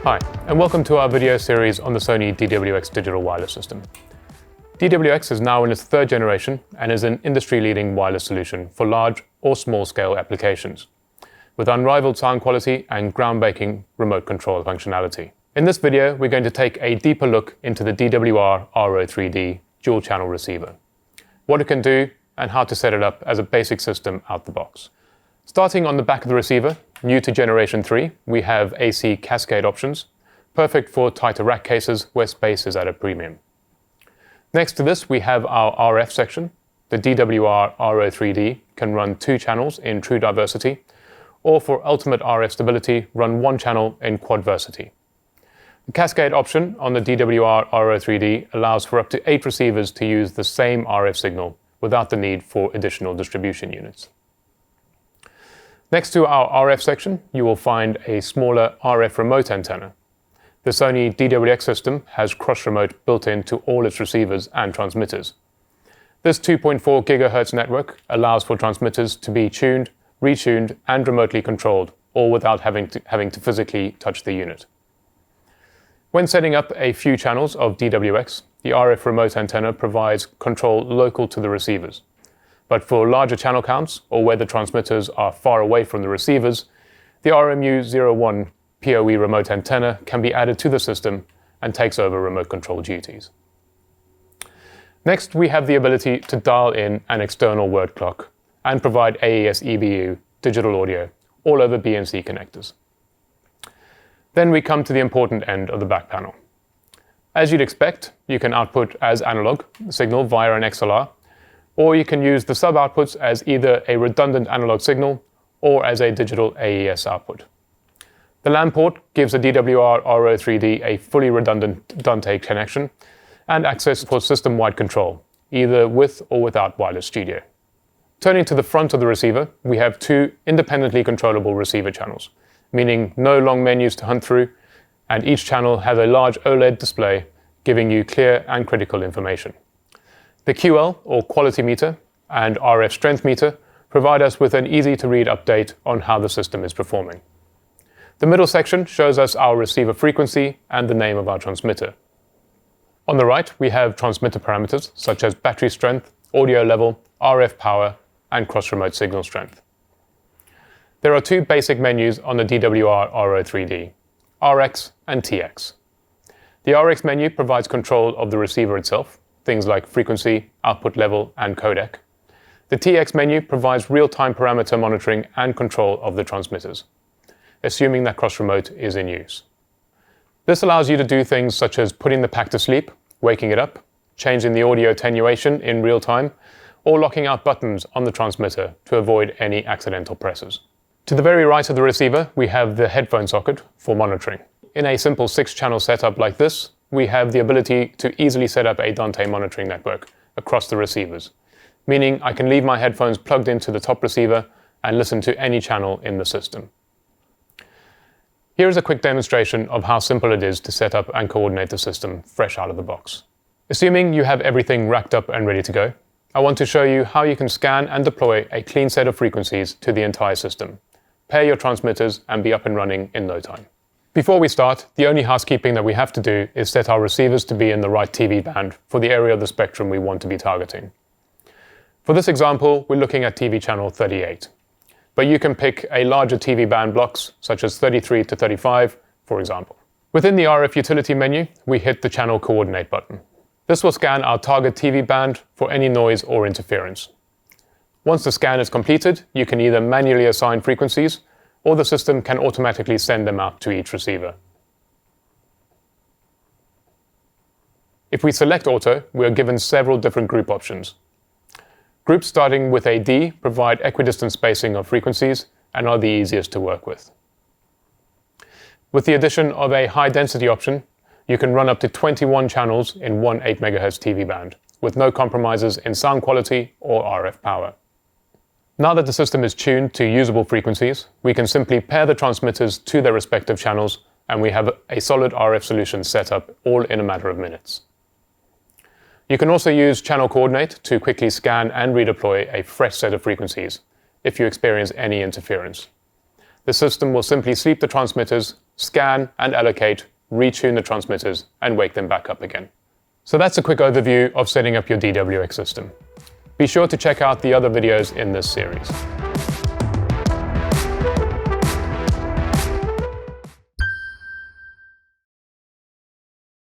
Hi, and welcome to our video series on the Sony DWX digital wireless system. DWX is now in its third generation and is an industry-leading wireless solution for large or small-scale applications, with unrivaled sound quality and groundbreaking remote control functionality. In this video, we're going to take a deeper look into the DWR-R03D Dual Channel Receiver, what it can do, and how to set it up as a basic system out the box. Starting on the back of the receiver, new to Generation 3, we have AC cascade options, perfect for tighter rack cases where space is at a premium. Next to this, we have our RF section. The DWR-R03D can run 2 channels in true diversity, or for ultimate RF stability, run 1 channel in quadversity. The cascade option on the DWR-R03D allows for up to 8 receivers to use the same RF signal without the need for additional distribution units. Next to our RF section, you will find a smaller RF remote antenna. The Sony DWX system has cross-remote built into all its receivers and transmitters. This 2.4 GHz network allows for transmitters to be tuned, retuned, and remotely controlled, all without having to physically touch the unit. When setting up a few channels of DWX, the RF remote antenna provides control local to the receivers. But for larger channel counts, or where the transmitters are far away from the receivers, the RMU01 PoE remote antenna can be added to the system and takes over remote control duties. Next, we have the ability to dial in an external word clock and provide AES EBU digital audio all over BNC connectors. Then we come to the important end of the back panel. As you'd expect, you can output as analog signal via an XLR, or you can use the sub-outputs as either a redundant analog signal or as a digital AES output. The LAN port gives the DWR-R03D a fully redundant Dante connection and access for system-wide control, either with or without wireless studio. Turning to the front of the receiver, we have 2 independently controllable receiver channels, meaning no long menus to hunt through, and each channel has a large OLED display giving you clear and critical information. The QL, or quality meter, and RF strength meter provide us with an easy-to-read update on how the system is performing. The middle section shows us our receiver frequency and the name of our transmitter. On the right, we have transmitter parameters such as battery strength, audio level, RF power, and cross-remote signal strength. There are 2 basic menus on the DWR-R03D, RX and TX. The RX menu provides control of the receiver itself, things like frequency, output level, and codec. The TX menu provides real-time parameter monitoring and control of the transmitters, assuming that cross-remote is in use. This allows you to do things such as putting the pack to sleep, waking it up, changing the audio attenuation in real time, or locking out buttons on the transmitter to avoid any accidental presses. To the very right of the receiver, we have the headphone socket for monitoring. In a simple 6-channel setup like this, we have the ability to easily set up a Dante monitoring network across the receivers, meaning I can leave my headphones plugged into the top receiver and listen to any channel in the system. Here is a quick demonstration of how simple it is to set up and coordinate the system fresh out of the box. Assuming you have everything racked up and ready to go, I want to show you how you can scan and deploy a clean set of frequencies to the entire system, pair your transmitters, and be up and running in no time. Before we start, the only housekeeping that we have to do is set our receivers to be in the right TV band for the area of the spectrum we want to be targeting. For this example, we're looking at TV channel 38, but you can pick a larger TV band blocks, such as 33 to 35, for example. Within the RF utility menu, we hit the channel coordinate button. This will scan our target TV band for any noise or interference. Once the scan is completed, you can either manually assign frequencies, or the system can automatically send them out to each receiver. If we select Auto, we are given several different group options. Groups starting with a D provide equidistant spacing of frequencies and are the easiest to work with. With the addition of a high density option, you can run up to 21 channels in one 8 MHz TV band, with no compromises in sound quality or RF power. Now that the system is tuned to usable frequencies, we can simply pair the transmitters to their respective channels, and we have a solid RF solution set up all in a matter of minutes. You can also use channel coordinate to quickly scan and redeploy a fresh set of frequencies if you experience any interference. The system will simply sleep the transmitters, scan and allocate, retune the transmitters, and wake them back up again. So that's a quick overview of setting up your DWX system. Be sure to check out the other videos in this series.